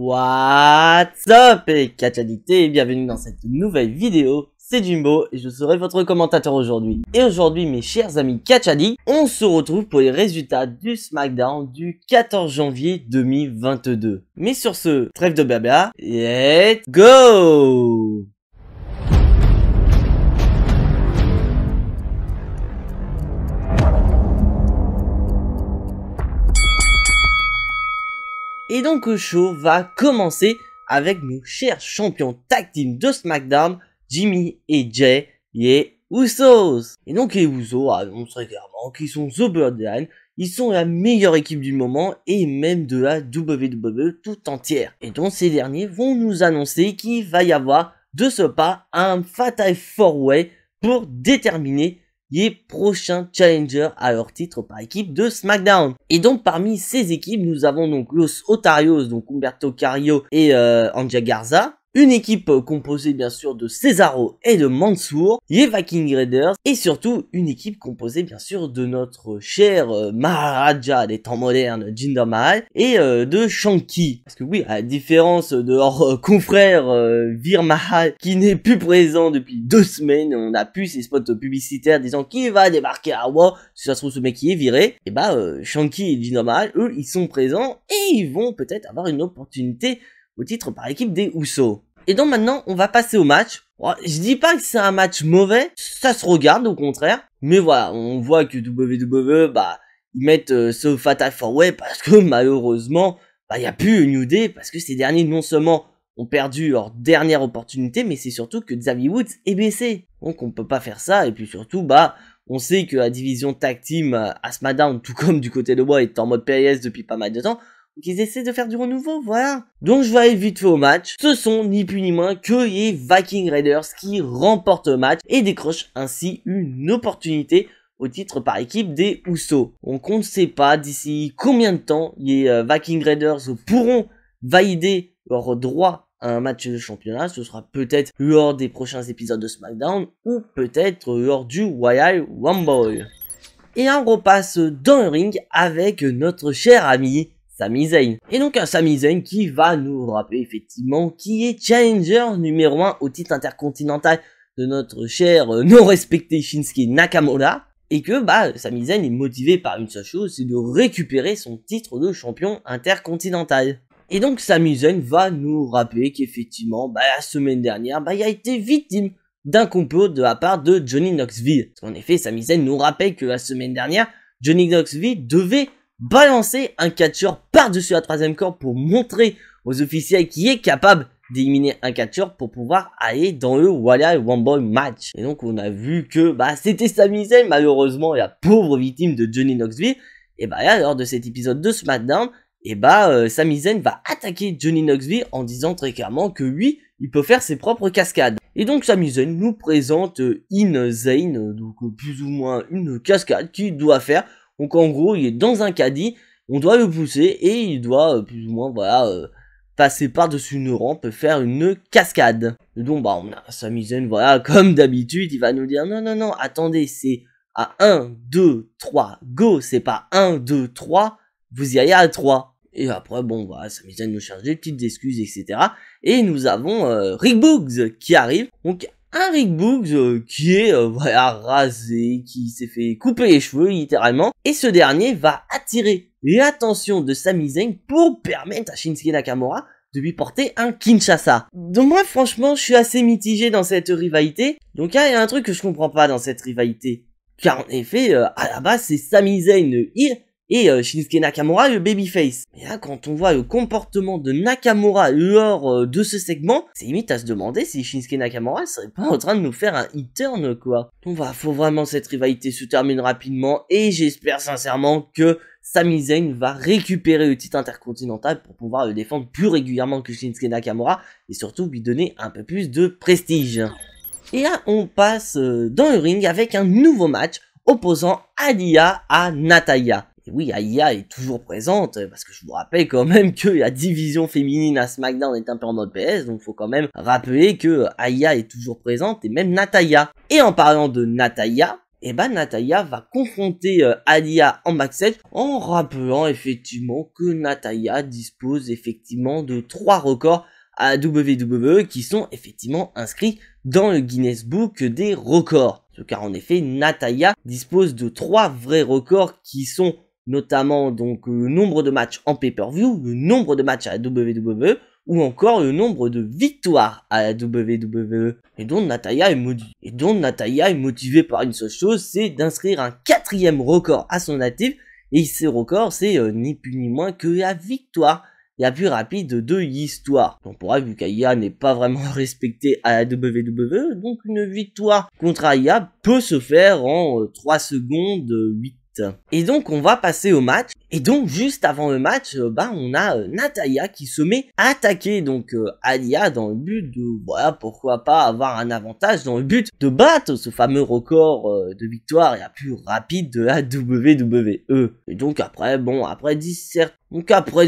What's up et catchadité et bienvenue dans cette nouvelle vidéo, c'est Jimbo et je serai votre commentateur aujourd'hui. Et aujourd'hui mes chers amis catchadis, on se retrouve pour les résultats du SmackDown du 14 janvier 2022. Mais sur ce, trêve de blabla, let's go! Et donc le show va commencer avec nos chers champions tag team de SmackDown, Jimmy et Jay, les Usos. Et donc les Usos annoncent très clairement qu'ils sont The Bloodline, ils sont la meilleure équipe du moment et même de la WWE tout entière. Et donc ces derniers vont nous annoncer qu'il va y avoir de ce pas un Fatal 4-Way pour déterminer les prochains challengers à leur titre par équipe de SmackDown. Et donc parmi ces équipes, nous avons donc Los Otarios, donc Humberto Carrillo et Angel Garza. Une équipe composée bien sûr de Cesaro et de Mansoor, les Viking Raiders, et surtout une équipe composée bien sûr de notre cher Maharaja des temps modernes, Jinder Mahal, et de Shanky. Parce que oui, à la différence de leur confrère Veer Mahal, qui n'est plus présent depuis 2 semaines, on a pu ces spots publicitaires disant qu'il va débarquer à Raw, si ça se trouve ce mec qui est viré, et bah Shanky et Jinder Mahal, eux, ils sont présents, et ils vont peut-être avoir une opportunité au titre par équipe des Usos. Et donc maintenant, on va passer au match. Bon, je dis pas que c'est un match mauvais, ça se regarde au contraire. Mais voilà, on voit que WWE, ils mettent ce Fatal 4-Way parce que malheureusement, y a plus New Day parce que ces derniers non seulement ont perdu leur dernière opportunité, mais c'est surtout que Xavier Woods est blessé. Donc on peut pas faire ça, et puis surtout, on sait que la division tag team à SmackDown, tout comme du côté de moi, est en mode PLS depuis pas mal de temps. Qu'ils essaient de faire du renouveau, voilà. Donc je vais aller vite fait au match. Ce sont ni plus ni moins que les Viking Raiders qui remportent le match et décrochent ainsi une opportunité au titre par équipe des Usos. Donc on ne sait pas d'ici combien de temps les Viking Raiders pourront valider leur droit à un match de championnat. Ce sera peut-être lors des prochains épisodes de SmackDown ou peut-être lors du Royal Rumble. Et on repasse dans le ring avec notre cher ami Sami Zayn. Et donc un Sami Zayn qui va nous rappeler effectivement qui est challenger numéro 1 au titre intercontinental de notre cher non respecté Shinsuke Nakamura. Et que Sami Zayn est motivé par une seule chose, c'est de récupérer son titre de champion intercontinental. Et donc Sami Zayn va nous rappeler qu'effectivement la semaine dernière il a été victime d'un complot de la part de Johnny Knoxville. Parce qu'en effet Sami Zayn nous rappelle que la semaine dernière Johnny Knoxville devait balancer un catcheur par-dessus la 3ème corde pour montrer aux officiels qui est capable d'éliminer un catcheur pour pouvoir aller dans le Royal Rumble match. Et donc on a vu que c'était Sami Zayn, malheureusement la pauvre victime de Johnny Knoxville. Et là lors de cet épisode de SmackDown, Sami Zayn va attaquer Johnny Knoxville en disant très clairement que lui, il peut faire ses propres cascades. Et donc Sami Zayn nous présente In Zayn, donc plus ou moins une cascade qu'il doit faire. Donc en gros, il est dans un caddie, on doit le pousser et il doit plus ou moins passer par-dessus une rampe, faire une cascade. Et donc on a Sami Zayn, comme d'habitude, il va nous dire non, attendez, c'est à 1, 2, 3, go, c'est pas 1, 2, 3, vous y allez à 3. Et après, Sami Zayn nous cherche des petites excuses, etc. Et nous avons Rick Boogs qui arrive. Donc un Rick Boogs qui est rasé, qui s'est fait couper les cheveux littéralement, et ce dernier va attirer l'attention de Sami Zayn pour permettre à Shinsuke Nakamura de lui porter un Kinshasa. Donc moi franchement je suis assez mitigé dans cette rivalité. Donc il y a un truc que je comprends pas dans cette rivalité, car en effet à la base c'est Sami Zayn heel et Shinsuke Nakamura le babyface. Et là quand on voit le comportement de Nakamura lors de ce segment, c'est limite à se demander si Shinsuke Nakamura serait pas en train de nous faire un hit turn quoi. Donc faut vraiment cette rivalité se termine rapidement et j'espère sincèrement que Sami Zayn va récupérer le titre intercontinental pour pouvoir le défendre plus régulièrement que Shinsuke Nakamura et surtout lui donner un peu plus de prestige. Et là on passe dans le ring avec un nouveau match opposant Aliyah à Natalya. Et oui, Aliyah est toujours présente, parce que je vous rappelle quand même que la division féminine à SmackDown est un peu en mode PS, donc faut quand même rappeler que Aliyah est toujours présente, et même Natalya. Et en parlant de Natalya, et bah Natalya va confronter Aliyah en backstage en rappelant effectivement que Natalya dispose effectivement de 3 records à WWE qui sont effectivement inscrits dans le Guinness Book des records. Car en effet, Natalya dispose de 3 vrais records qui sont notamment donc le nombre de matchs en pay-per-view, le nombre de matchs à la WWE ou encore le nombre de victoires à la WWE. Et donc Natalya est motivée par une seule chose, c'est d'inscrire un 4e record à son actif. Et ce record, c'est ni plus ni moins que la victoire la plus rapide de l'histoire. Donc pour elle, vu qu'Aliyah n'est pas vraiment respectée à la WWE, donc une victoire contre Aliyah peut se faire en 3 secondes 8. Et donc on va passer au match. Et donc juste avant le match, on a Natalya qui se met à attaquer donc Aliyah dans le but de, voilà, pourquoi pas avoir un avantage dans le but de battre ce fameux record de victoire la plus rapide de la WWE. Et donc après après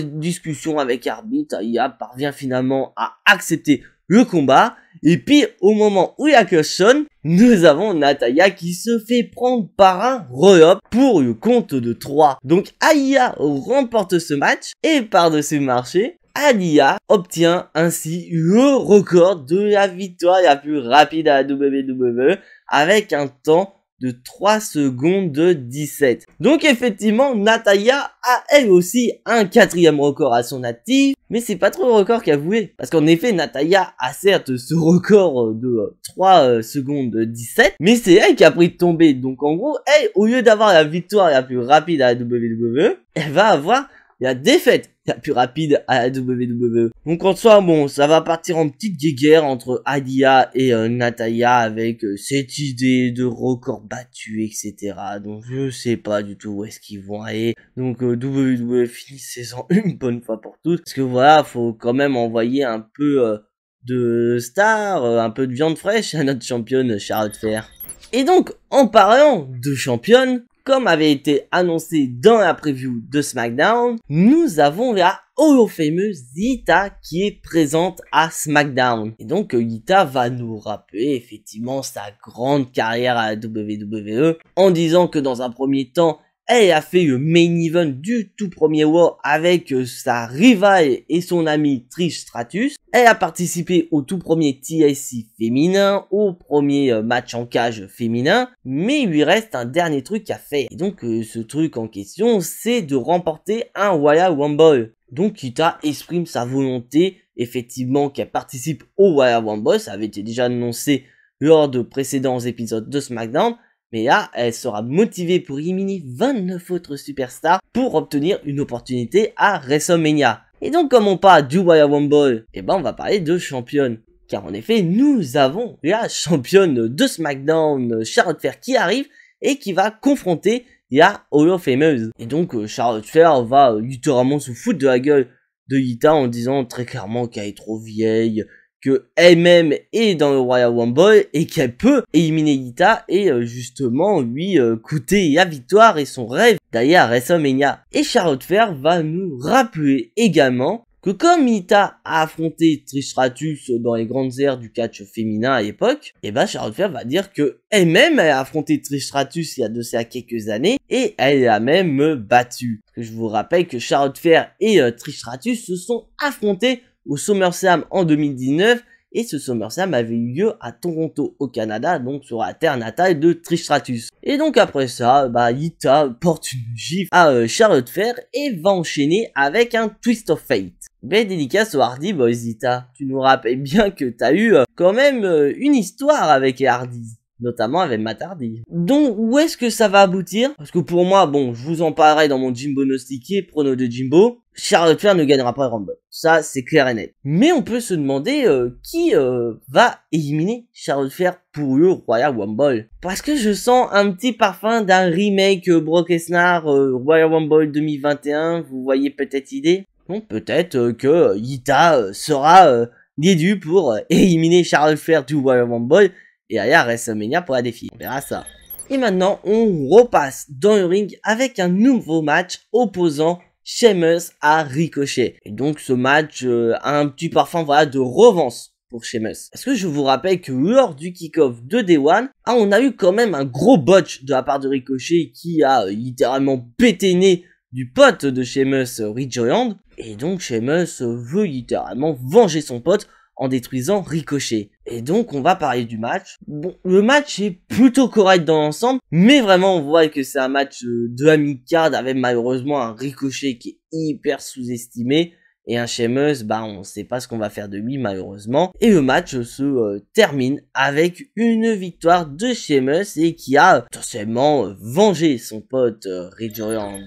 discussion avec l'arbitre, Aliyah parvient finalement à accepter le combat. Et puis au moment où il y a que Sean, nous avons Natalya qui se fait prendre par un roll-up pour le compte de 3. Donc Aliyah remporte ce match et par-dessus le marché, Aliyah obtient ainsi le record de la victoire la plus rapide à la WWE avec un temps de 3 secondes de 17. Donc effectivement, Natalya a elle aussi un 4e record à son actif, mais c'est pas trop le record qu'à vouer. Parce qu'en effet, Natalya a certes ce record de 3 secondes de 17, mais c'est elle qui a pris de tomber. Donc en gros, elle, au lieu d'avoir la victoire la plus rapide à la WWE, elle va avoir la défaite la plus rapide à la WWE. Donc en soi, bon, ça va partir en petite guéguerre entre Aliyah et Natalya avec cette idée de record battu, etc. Donc je sais pas du tout où est-ce qu'ils vont aller. Donc WWE finissez-en une bonne fois pour toutes. Parce que voilà, faut quand même envoyer un peu de star, un peu de viande fraîche à notre championne Charlotte Flair. Et donc, en parlant de championne, comme avait été annoncé dans la preview de SmackDown, nous avons la Hall of Fameuse Lita qui est présente à SmackDown. Et donc Lita va nous rappeler effectivement sa grande carrière à la WWE en disant que dans un premier temps, elle a fait le main event du tout premier Raw avec sa rivale et son amie Trish Stratus. Elle a participé au tout premier TLC féminin, au premier match en cage féminin, mais il lui reste un dernier truc à faire. Et donc ce truc en question, c'est de remporter un Royal Rumble. Donc Lita exprime sa volonté, effectivement, qu'elle participe au Royal Rumble. Ça avait été déjà annoncé lors de précédents épisodes de SmackDown. Mais là, elle sera motivée pour éliminer 29 autres superstars pour obtenir une opportunité à WrestleMania. Et donc, comme on parle du Royal Rumble, on va parler de championne. Car en effet, nous avons la championne de SmackDown, Charlotte Flair, qui arrive et qui va confronter la Hall of Fameuse. Et donc, Charlotte Flair va littéralement se foutre de la gueule de Lita en disant très clairement qu'elle est trop vieille, que elle-même est dans le Royal Rumble et qu'elle peut éliminer Lita et justement lui coûter la victoire et son rêve d'aller à WrestleMania. Et Charlotte Flair va nous rappeler également que comme Lita a affronté Trish Stratus dans les grandes aires du catch féminin à l'époque, Charlotte Flair va dire que elle-même elle a affronté Trish Stratus il y a de ça quelques années et elle a même battu. Je vous rappelle que Charlotte Flair et Trish Stratus se sont affrontés au SummerSlam en 2019 et ce SummerSlam avait eu lieu à Toronto au Canada, donc sur la terre natale de Trish Stratus. Et donc après ça, Lita porte une gifle à Charlotte Flair et va enchaîner avec un Twist of Fate. Belle dédicace au Hardy Boys Lita, tu nous rappelles bien que t'as eu quand même une histoire avec les Hardys. Notamment avec Matt Hardy. Donc, où est-ce que ça va aboutir? Parce que pour moi, bon, je vous en parlerai dans mon Jimbo Nostiqué, prono de Jimbo. Charlotte Flair ne gagnera pas le Rumble. Ça, c'est clair et net. Mais on peut se demander qui va éliminer Charlotte Flair pour le Royal Rumble. Parce que je sens un petit parfum d'un remake Brock Lesnar Royal Rumble 2021. Vous voyez peut-être l'idée? Donc, peut-être que Lita sera l'élu pour éliminer Charlotte Flair du Royal Rumble et aller à WrestleMania pour la défier. On verra ça. Et maintenant, on repasse dans le ring avec un nouveau match opposant Sheamus à Ricochet. Et donc, ce match a un petit parfum, voilà, de revanche pour Sheamus. Parce que je vous rappelle que lors du kick-off de Day One, on a eu quand même un gros botch de la part de Ricochet qui a littéralement pété nez du pote de Sheamus, Rich Holland. Et donc Sheamus veut littéralement venger son pote en détruisant Ricochet. Et donc on va parler du match. Bon, le match est plutôt correct dans l'ensemble, mais vraiment on voit que c'est un match de la mid-card avec malheureusement un Ricochet qui est hyper sous-estimé. Et un Sheamus, on sait pas ce qu'on va faire de lui malheureusement. Et le match se termine avec une victoire de Sheamus et qui a potentiellement vengé son pote Rich Holland.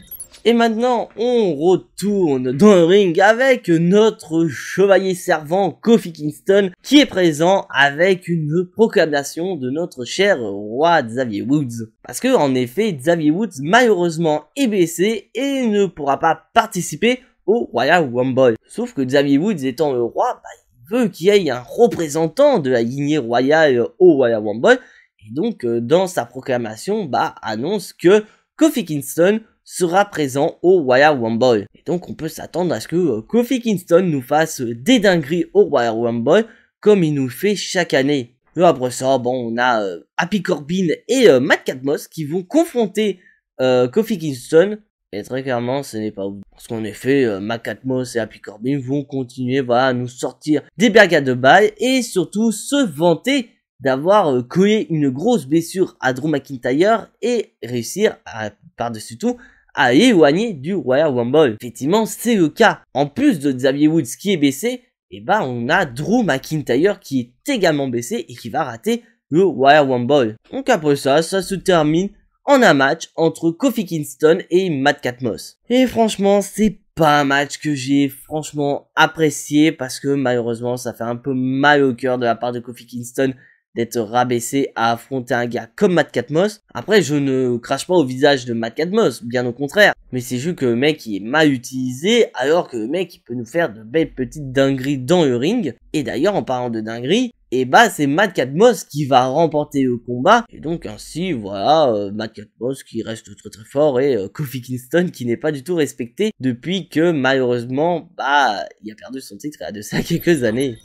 Et maintenant, on retourne dans le ring avec notre chevalier servant Kofi Kingston qui est présent avec une proclamation de notre cher roi Xavier Woods. Parce que, en effet, Xavier Woods malheureusement est blessé et ne pourra pas participer au Royal Rumble. Sauf que Xavier Woods étant le roi, il veut qu'il y ait un représentant de la lignée royale au Royal Rumble. Et donc, dans sa proclamation, annonce que Kofi Kingston sera présent au Royal Rumble. Et donc on peut s'attendre à ce que Kofi Kingston nous fasse des dingueries au Royal Rumble comme il nous fait chaque année. Et après ça, on a Happy Corbin et Matt Cadmos qui vont confronter Kofi Kingston. Et très clairement, ce n'est pas ouf. Parce qu'en effet, Matt Cadmos et Happy Corbin vont continuer à nous sortir des bergades de bail et surtout se vanter d'avoir collé une grosse blessure à Drew McIntyre et réussir à, par-dessus tout, à éloigner du Royal Rumble. Effectivement, c'est le cas. En plus de Xavier Woods qui est blessé, on a Drew McIntyre qui est également blessé et qui va rater le Royal Rumble. Donc après ça se termine en un match entre Kofi Kingston et Matt Cadmos. Et franchement, c'est pas un match que j'ai franchement apprécié parce que malheureusement, ça fait un peu mal au cœur de la part de Kofi Kingston d'être rabaissé à affronter un gars comme Matt Cadmos. Après, je ne crache pas au visage de Matt Cadmos, bien au contraire. Mais c'est juste que le mec, il est mal utilisé, alors que le mec, il peut nous faire de belles petites dingueries dans le ring. Et d'ailleurs, en parlant de dingueries, c'est Matt Cadmos qui va remporter le combat. Et donc ainsi, voilà, Matt Cadmos qui reste très très fort et Kofi Kingston qui n'est pas du tout respecté depuis que, malheureusement, il a perdu son titre il y a de ça quelques années.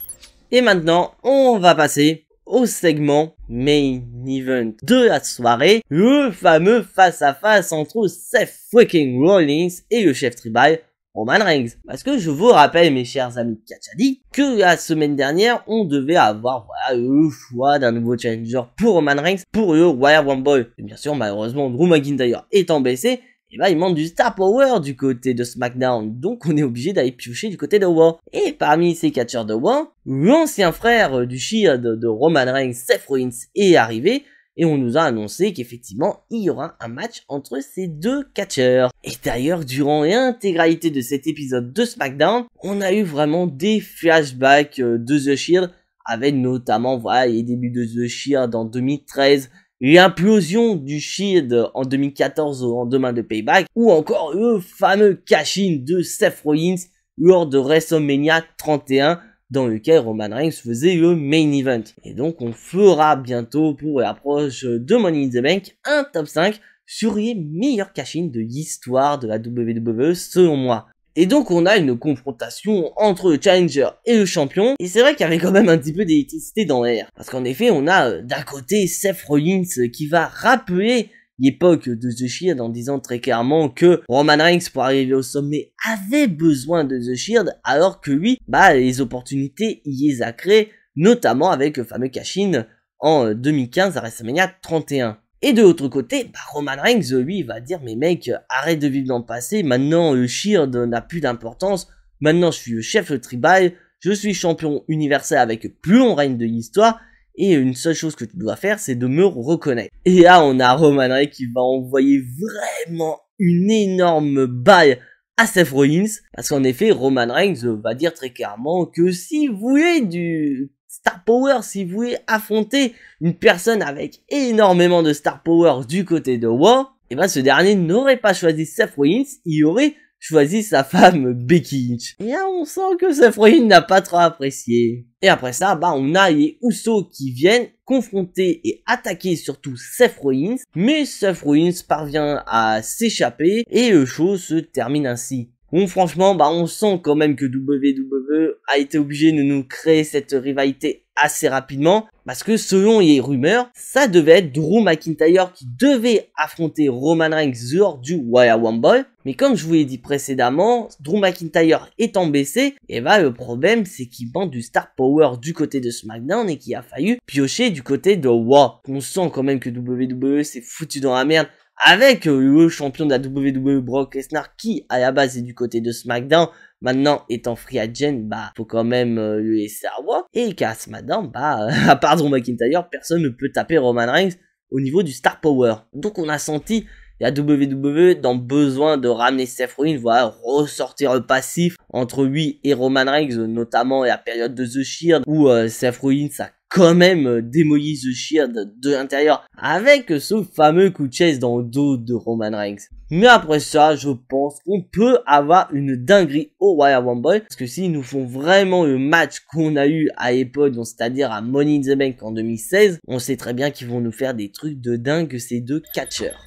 Et maintenant, on va passer au segment Main Event de la soirée, le fameux face-à-face entre Seth freaking Rollins et le chef tribal Roman Reigns. Parce que je vous rappelle, mes chers amis de Catch Addict, que la semaine dernière, on devait avoir le choix d'un nouveau challenger pour Roman Reigns pour le Royal Rumble. Et bien sûr, malheureusement, Drew McIntyre étant blessé, il manque du Star Power du côté de SmackDown, donc on est obligé d'aller piocher du côté de Raw. Et parmi ces catcheurs de Raw, l'ancien frère du Shield de Roman Reigns, Seth Rollins, est arrivé, et on nous a annoncé qu'effectivement, il y aura un match entre ces deux catcheurs. Et d'ailleurs, durant l'intégralité de cet épisode de SmackDown, on a eu vraiment des flashbacks de The Shield, avec notamment, les débuts de The Shield en 2013, l'implosion du Shield en 2014 au lendemain de Payback, ou encore le fameux cash-in de Seth Rollins lors de WrestleMania 31, dans lequel Roman Reigns faisait le main event. Et donc on fera bientôt, pour l'approche de Money in the Bank, un top 5 sur les meilleurs cash-in de l'histoire de la WWE selon moi. Et donc on a une confrontation entre le challenger et le champion, et c'est vrai qu'il y avait quand même un petit peu d'électricité dans l'air. Parce qu'en effet, on a d'un côté Seth Rollins qui va rappeler l'époque de The Shield en disant très clairement que Roman Reigns pour arriver au sommet avait besoin de The Shield, alors que lui, les opportunités, il les a créées, notamment avec le fameux cash-in en 2015 à WrestleMania 31. Et de l'autre côté, Roman Reigns, lui, va dire, mais mec, arrête de vivre dans le passé, maintenant le Shield n'a plus d'importance, maintenant je suis le chef tribal, je suis champion universel avec le plus long règne de l'histoire, et une seule chose que tu dois faire, c'est de me reconnaître. Et là, on a Roman Reigns qui va envoyer vraiment une énorme balle à Seth Rollins, parce qu'en effet, Roman Reigns va dire très clairement que si vous voulez du Star Power, si vous voulez affronter une personne avec énormément de Star Power du côté de Raw, ce dernier n'aurait pas choisi Seth Rollins, il aurait choisi sa femme Becky Lynch. Et là, on sent que Seth Rollins n'a pas trop apprécié. Et après ça, on a les Usos qui viennent confronter et attaquer surtout Seth Rollins, mais Seth Rollins parvient à s'échapper et le show se termine ainsi. Bon, franchement, bah, on sent quand même que WWE a été obligé de nous créer cette rivalité assez rapidement, parce que selon les rumeurs, ça devait être Drew McIntyre qui devait affronter Roman Reigns lors du Royal Rumble, mais comme je vous l'ai dit précédemment, Drew McIntyre étant blessé, et bah le problème c'est qu'il manque du star power du côté de SmackDown et qu'il a fallu piocher du côté de Raw. On sent quand même que WWE s'est foutu dans la merde avec le champion de la WWE Brock Lesnar qui à la base est du côté de SmackDown. Maintenant, étant free agent, bah, faut quand même le laisser à Raw. Et qu'à SmackDown, bah, à part Drew McIntyre, personne ne peut taper Roman Reigns au niveau du star power. Donc, on a senti la WWE dans besoin de ramener Seth Rollins, voilà, ressortir le passif entre lui et Roman Reigns, notamment la période de The Shield, où Seth Rollins a quand même démoli The Shield de l'intérieur avec ce fameux coup de chaise dans le dos de Roman Reigns. Mais après ça, je pense qu'on peut avoir une dinguerie au Royal Rumble, parce que s'ils nous font vraiment le match qu'on a eu à l'époque, c'est-à-dire à Money in the Bank en 2016, on sait très bien qu'ils vont nous faire des trucs de dingue ces deux catcheurs.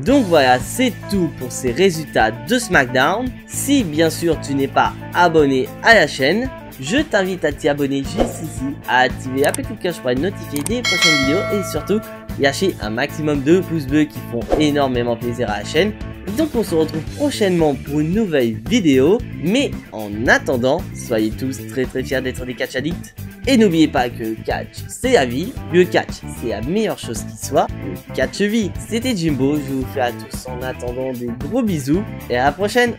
Donc voilà, c'est tout pour ces résultats de SmackDown. Si bien sûr tu n'es pas abonné à la chaîne, je t'invite à t'y abonner juste ici, à activer la petite cloche pour être notifié des prochaines vidéos et surtout lâcher un maximum de pouces bleus qui font énormément plaisir à la chaîne. Donc on se retrouve prochainement pour une nouvelle vidéo, mais en attendant, soyez tous très fiers d'être des catch addicts. Et n'oubliez pas que le catch c'est la vie, le catch c'est la meilleure chose qui soit, le catch vie. C'était Jimbo, je vous fais à tous en attendant des gros bisous et à la prochaine.